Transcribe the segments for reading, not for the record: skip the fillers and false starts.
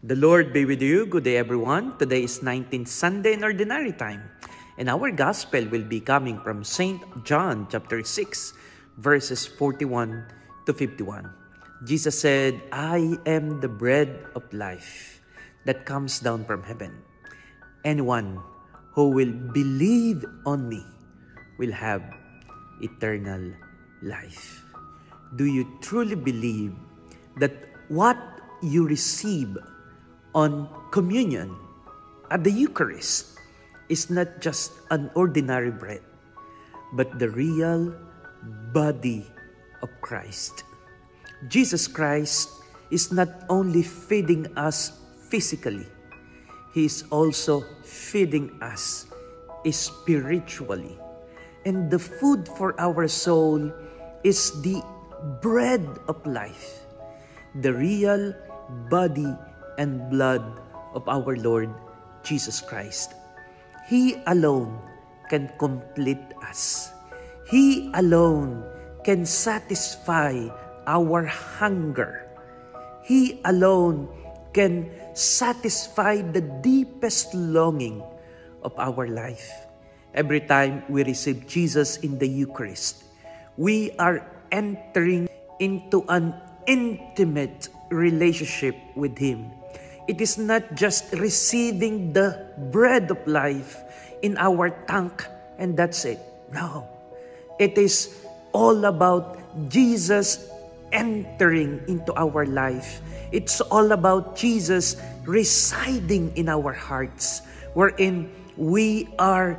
The Lord be with you. Good day, everyone. Today is 19th Sunday in Ordinary Time. And our Gospel will be coming from St. John chapter 6, verses 41 to 51. Jesus said, I am the bread of life that comes down from heaven. Anyone who will believe on me will have eternal life. Do you truly believe that what you receive on communion at the Eucharist is not just an ordinary bread, but the real body of Christ? Jesus Christ is not only feeding us physically, He is also feeding us spiritually. And the food for our soul is the bread of life, the real body and blood of our Lord Jesus Christ. He alone can complete us. He alone can satisfy our hunger. He alone can satisfy the deepest longing of our life. Every time we receive Jesus in the Eucharist, we are entering into an intimate relationship with Him. It is not just receiving the bread of life in our tank and that's it. No. It is all about Jesus entering into our life. It's all about Jesus residing in our hearts, wherein we are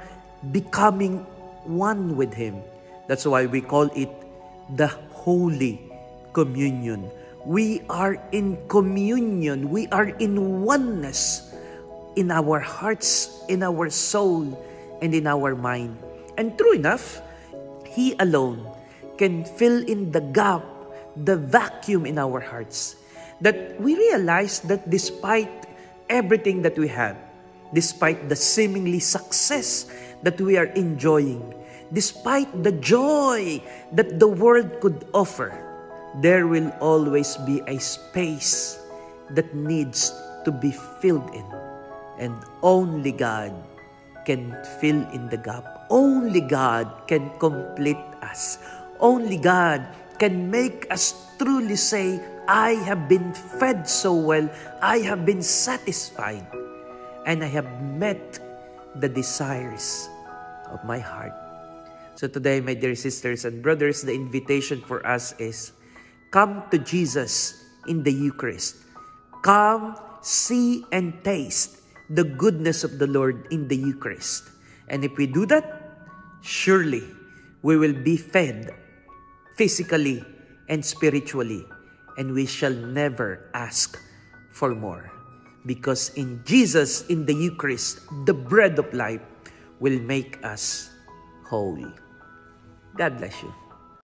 becoming one with Him. That's why we call it the Holy Communion. We are in communion. We are in oneness in our hearts, in our soul, and in our mind. And true enough, He alone can fill in the gap, the vacuum in our hearts. That we realize that despite everything that we have, despite the seemingly success that we are enjoying, despite the joy that the world could offer, there will always be a space that needs to be filled in. And only God can fill in the gap. Only God can complete us. Only God can make us truly say, I have been fed so well, I have been satisfied, and I have met the desires of my heart. So today, my dear sisters and brothers, the invitation for us is, come to Jesus in the Eucharist. Come, see and taste the goodness of the Lord in the Eucharist. And if we do that, surely we will be fed physically and spiritually, and we shall never ask for more. Because in Jesus, in the Eucharist, the bread of life will make us whole. God bless you.